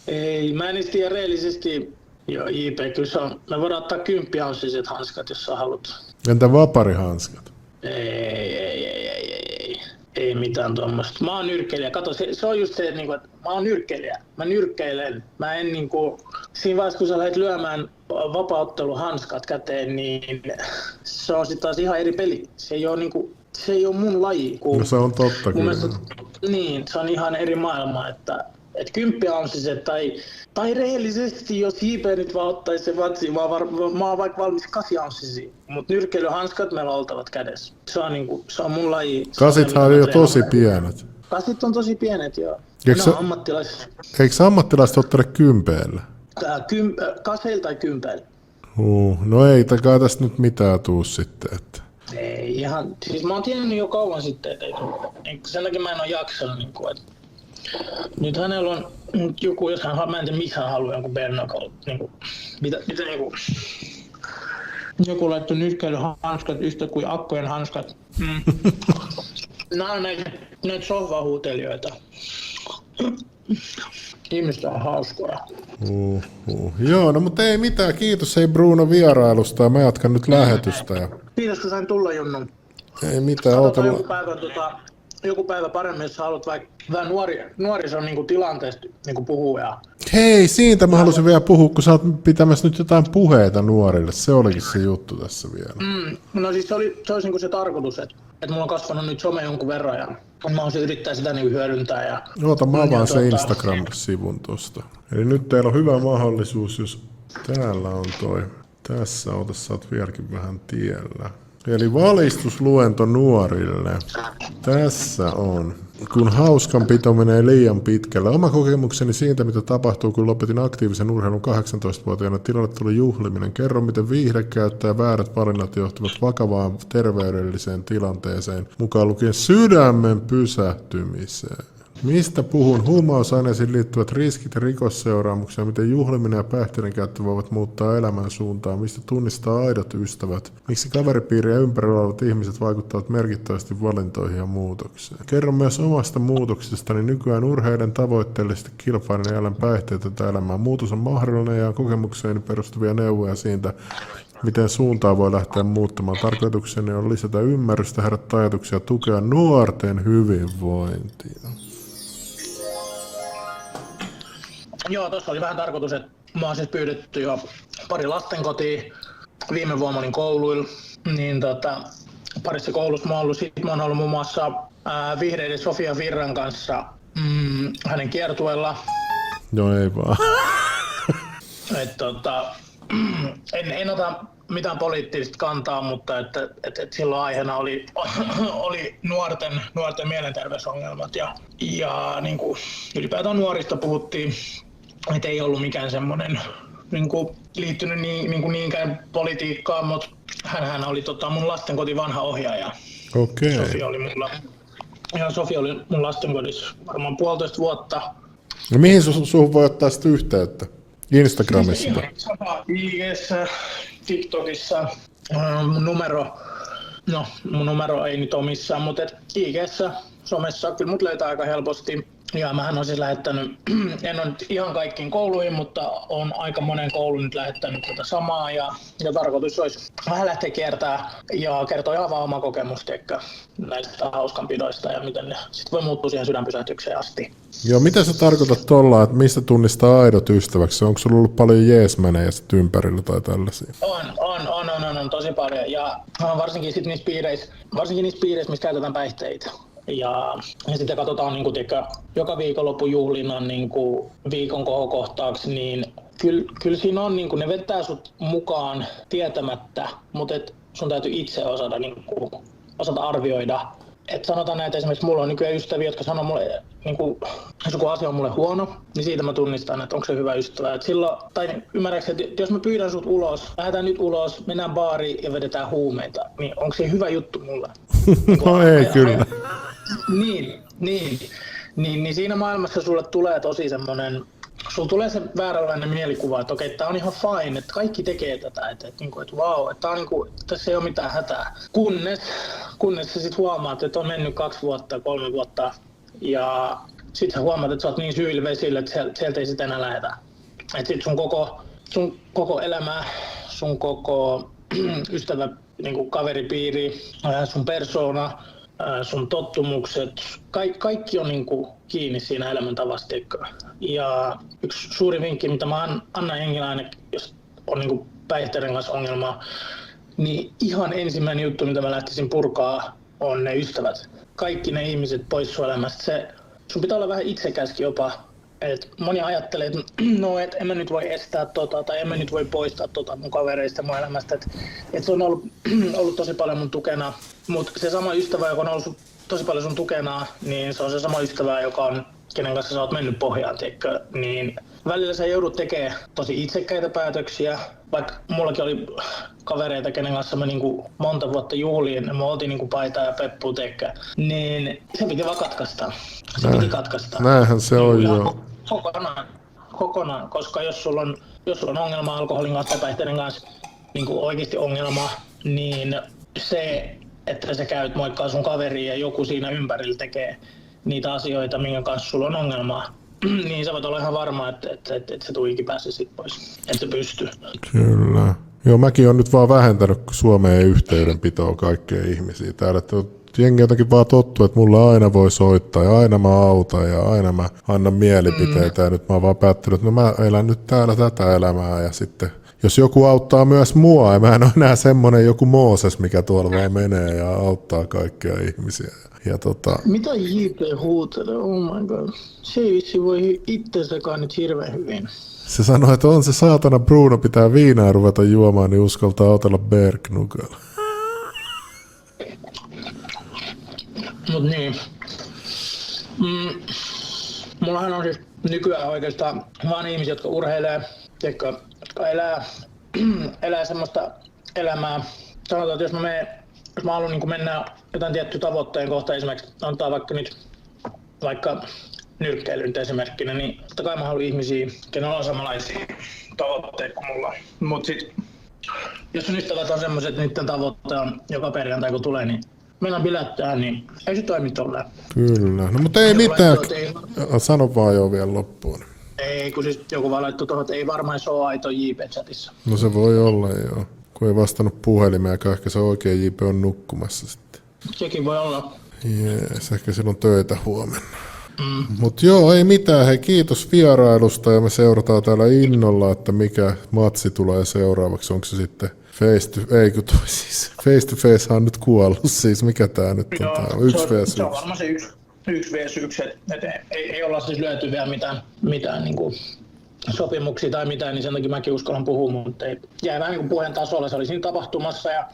Ei, mä en edes tiedä reellisesti. Joo, JP, kyllä se on. Me voidaan ottaa 10-ounssiset hanskat, jos sä haluat. Entä vaparihanskat? Ei mitään tuommoista. Mä oon nyrkkeilijä. Kato, se on just se, että mä oon nyrkkeilijä. Mä nyrkkeilen. Mä en siinä vaiheessa, kun sä lähdet lyömään vapaaotteluhanskat käteen, niin se on sitten taas ihan eri peli. Se ei ole mun laji. No se on totta kyllä. Niin, se on ihan eri maailma, että 10-ounssiset tai rehellisesti, jos JP nyt vaan ottaisi se vatsi, mä oon vaikka valmis 8-ounssisia, mutta nyrkkeilyhanskat meillä on oltavat kädessä. Se on mun laji. Kasithan on jo tosi pienet. Kasit on tosi pienet, joo. Eikö ammattilaiset ottele kympeellä? Kaseilla tai kympeillä. No ei takaa tästä nyt mitään tuu sitten. Että. Ei ihan, siis mä oon tiennyt jo kauan sitten, että sen takia mä en oo jaksanut. Nyt hänellä on joku, jos mä en tiedä missä hän haluaa jonkun Bernacle. Joku laittoi nyrkkeilyhanskat yhtä kuin akkojen hanskat. Nämä on näitä sohvahuutelijoita. Ihmiset on hauskoja. Joo, no mutta ei mitään. Kiitos Bruno vierailusta ja mä jatkan nyt lähetystä. Ja. Kiitos kun sain tulla, Junnu. Ei mitään, ootella. Joku päivä paremmin, jos haluat vaikka vähän nuorison tilanteesta puhua. Ja. Hei, siitä mä halusin vielä puhua, kun sä oot pitämässä nyt jotain puheita nuorille. Se olikin se juttu tässä vielä. No siis se olisi se tarkoitus, että mulla on kasvanut nyt some jonkun verran ja mä haluaisin yrittää sitä hyödyntää. Ja oota, mä avaan se Instagram-sivun tosta. Eli nyt teillä on hyvä mahdollisuus, jos täällä on toi. Tässä sä oot vieläkin vähän tiellä. Eli valistusluento nuorille. Tässä on. kun hauskanpito menee liian pitkälle. Oma kokemukseni siitä, mitä tapahtuu, kun lopetin aktiivisen urheilun 18-vuotiaana, tilalle tuli juhliminen. Kerro, miten viihdekäyttö ja väärät valinnat johtuvat vakavaan terveydelliseen tilanteeseen, mukaan lukien sydämen pysähtymiseen. Mistä puhun? Huumausaineisiin liittyvät riskit ja rikosseuraamuksia, miten juhliminen ja päihteiden käyttö voivat muuttaa elämän suuntaa, mistä tunnistaa aidot ystävät, miksi kaveripiiri ja ympärillä olevat ihmiset vaikuttavat merkittävästi valintoihin ja muutokseen. Kerron myös omasta muutoksestani. Nykyään urheilen tavoitteellisesti kilpailen ja elän päihteetöntä elämää. Muutos on mahdollinen ja kokemukseeni perustuvia neuvoja siitä, miten suuntaa voi lähteä muuttamaan. Tarkoitukseni on lisätä ymmärrystä, herättää ajatuksia ja tukea nuorten hyvinvointia. Joo, tuossa oli vähän tarkoitus, että mä oon siis pyydetty jo pari lastenkotia. Viime vuonna olin kouluilla, niin parissa koulussa mä oon ollut. Sitten mä oon ollut muun muassa Vihreiden Sofia Virran kanssa hänen kiertueella. No ei vaan. En ota mitään poliittista kantaa, mutta että silloin aiheena oli nuorten mielenterveysongelmat ja niin kuin ylipäätään nuorista puhuttiin, että ei ollut mikään semmoinen niin kuin liittynyt niinkään politiikkaan, mutta hänhän oli mun lastenkoti vanha ohjaaja. Okei. Sofia oli mun lastenkodissa varmaan 1,5 vuotta. No mihin suhun voi ottaa sitä yhteyttä? Instagramissa? IG:ssä, TikTokissa. Mun numero ei nyt ole missään, mutta IG:ssä, somessa kyllä mut löytää aika helposti. Ja mähän on siis lähettänyt, en ole nyt ihan kaikkiin kouluihin, mutta on aika monen koulun nyt lähettänyt tätä samaa. Ja tarkoitus olisi vähän lähteä kiertämään ja kertoa ihan vaan oma kokemus näistä hauskanpidoista ja miten ne sitten voi muuttua siihen sydänpysähtykseen asti. Joo, mitä sä tarkoitat tuolla, että mistä tunnistaa aidot ystäväksi? Onko sulla ollut paljon jeesmänejä sit ympärillä tai tällaisia? On tosi paljon. Ja varsinkin sit niissä piireissä, missä käytetään päihteitä. Ja sitten katsotaan niin joka viikonloppu juhlinnan niin viikon kohokohtaaksi, niin kyllä siinä on, niin ne vetää sut mukaan tietämättä, mutta sun täytyy itse osata arvioida. Et sanotaan näitä, esimerkiksi mulla on nykyään ystäviä, jotka sanoo mulle, jos joku asia on mulle huono, niin siitä mä tunnistan, että onko se hyvä ystävä. Ymmärrätkö, että jos mä pyydän sut ulos, lähdetään nyt ulos, mennään baariin ja vedetään huumeita, niin onko se hyvä juttu mulle? No ei kyllä. Niin siinä maailmassa sulle tulee tosi semmoinen, sulla tulee se vääränlainen mielikuva, että okei, tää on ihan fine, että kaikki tekee tätä, että vau, että tässä ei ole mitään hätää. Kunnes sä sit huomaat, että on mennyt 2 vuotta, 3 vuotta ja sit sä huomaat, että sä oot niin syvillä vesillä, että sieltä ei sit enää lähetä. Että sit sun koko elämä, sun koko ystävä, kaveripiiri, sun persoona, sun tottumukset, kaikki on kiinni siinä elämäntavasta. Ja yksi suuri vinkki, mitä mä annan jengillä aina, jos on päihteiden kanssa ongelmaa, niin ihan ensimmäinen juttu, mitä mä lähtisin purkaa, on ne ystävät. Kaikki ne ihmiset pois sun elämästä. Sun pitää olla vähän itsekäskin jopa. Et moni ajattelee, että et en mä nyt voi estää tai en mä nyt voi poistaa mun kavereista mun elämästä. Et se on ollut tosi paljon mun tukena. Mutta se sama ystävä, joka on ollut tosi paljon sun tukena, niin se on se sama ystävä, kenen kanssa sä oot mennyt pohjaan. Niin välillä sä joudut tekemään tosi itsekkäitä päätöksiä. Vaikka mullakin oli kavereita, kenen kanssa mä monta vuotta juhliin, me oltiin paitaa ja peppu niin se piti vaan katkaista. Näinhän se on jo. Kokonaan, koska jos sulla on ongelma alkoholin kanssa tai päihteiden kanssa, oikeasti ongelma, niin se, että sä käyt moikkaa sun kaveriin ja joku siinä ympärillä tekee niitä asioita, minkä kanssa sulla on ongelmaa, niin sä voit olla ihan varma, että se tuikin pääsee sit pois, että se pystyy. Kyllä. Joo, mäkin olen nyt vaan vähentänyt Suomeen yhteydenpitoa kaikkia ihmisiä täällä, että jengi jotenkin vaan tottuu, että mulla aina voi soittaa ja aina mä autan ja aina mä annan mielipiteitä ja nyt mä oon vaan päättänyt, että no mä elän nyt täällä tätä elämää ja sitten jos joku auttaa myös mua ja mä en ole enää semmonen joku Mooses, mikä tuolla vaan menee ja auttaa kaikkia ihmisiä. Mitä JP huutelee? Oh my god. Se ei vissi voi itsensäkaan nyt hirveän hyvin. Se sanoi, että on se saatana Bruno, pitää viinaa ruveta juomaan, niin uskaltaa otella Bergnugalla. Mut niin. Mullahan on siis nykyään oikeastaan vaan ihmisiä, jotka urheilee, jotka elää semmoista elämää. Sanotaan, että jos mä haluan niin mennä jotain tiettyä tavoitteen kohta, esimerkiksi antaa vaikka nyrkkeilyn esimerkkinä, niin totta kai mä haluan ihmisiä, kenellä on samanlaisia tavoitteita kuin mulla. Mut sit, jos ystävät on semmoiset, että niiden tavoitteet on joka perjantai kun tulee, niin mennään bilettään, niin ei se toimi tolleen. Kyllä, no mutta ei mitään. Sano vaan jo vielä loppuun. Ei, kun siis joku vaan laittoi tuohon, että ei varmaan se ole aito JP-chatissa. No se voi olla joo. Kun ei vastannut puhelimeen, ehkä se oikein JP on nukkumassa sitten. Sekin voi olla. Jees, ehkä silloin töitä huomenna. Mut joo, ei mitään. Hei, kiitos vierailusta ja me seurataan täällä innolla, että mikä matsi tulee seuraavaksi. Onko se sitten face to face on nyt kuollut, siis mikä tää nyt on? Tää 1v1. Se on varmaan se 1v1, että ei olla siis lyöty vielä mitään niinku sopimuksia tai mitään, niin sen takia mäkin uskallan puhua, mutta ei jäi vähän niin kuin puheen tasolla. Se oli siinä tapahtumassa ja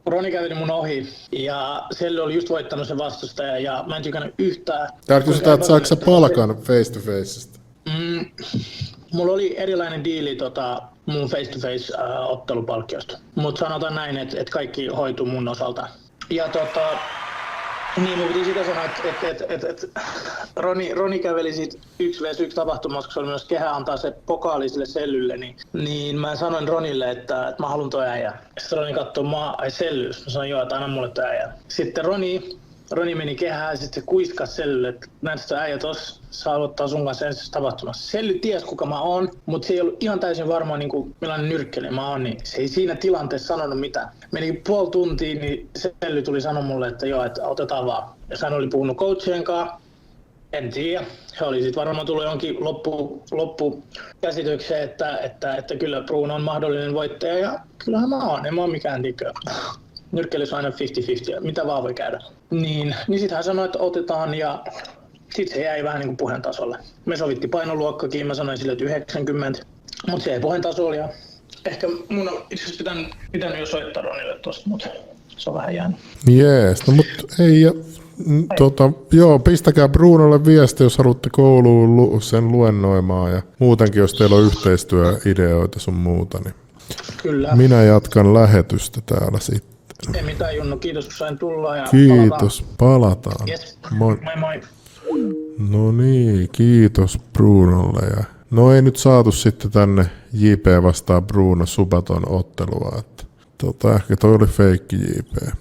Roni käveli mun ohi ja Selly oli just voittanut sen vastustaja ja mä en tykännyt yhtään. Täällä kysytään, että saako sä palkan face to faceista? Mulla oli erilainen diili mun face to face ottelupalkkiosta, mutta sanotaan näin, että kaikki hoituu mun osalta. Ja niin, mun piti sitä sanoa, että Roni käveli siitä 1v1 tapahtumassa, kun se oli myös kehä antaa se pokaali sille Sellylle, niin mä sanoin Ronille, että mä haluan toi äijä. Sitten Roni katsoi ai Sellys, mä sanoin joo, että anna mulle toi äijä. Sitten Roni meni kehään ja sitten se kuiskasi Sellylle, että näet sitä äijä tossa, saa aloittaa sun kanssa ensimmäisessä tapahtumassa. Selly ties kuka mä oon, mutta se ei ollut ihan täysin varma niin millainen nyrkkeli mä oon, niin se ei siinä tilanteessa sanonut mitään. Meni puoli tuntia, niin Selly tuli sanoa mulle, että joo, että otetaan vaan. Ja hän oli puhunut coachien kanssa, en tiedä. He oli sitten varmaan tullut jonkin loppukäsitykseen, että kyllä Bruno on mahdollinen voittaja ja kyllähän mä oon, en mä oon mikään tikö. Nyrkkeilyssä on aina 50-50, mitä vaan voi käydä. Niin sitten hän sanoi, että otetaan ja sitten se jäi vähän niin kuin puheen tasolle. Me sovittiin painoluokkakin, mä sanoin sille, että 90, mutta se ei puheen tasolle ja ehkä mun on itse asiassa pitänyt jo soittaa Ronille tuosta, mutta se on vähän jäänyt. Jees, no mutta ei, joo, pistäkää Brunolle viesti, jos haluatte kouluun sen luennoimaan ja muutenkin, jos teillä on yhteistyöideoita sun muuta, niin kyllä. Minä jatkan lähetystä täällä sitten. Ei mitään Junno, kiitos kun sain tulla ja kiitos, palataan. Yes. Moi. Moi. No niin, kiitos Brunolle. Ja no ei nyt saatu sitten tänne JP vastaan Bruno Subaton ottelua, että ehkä toi oli feikki JP.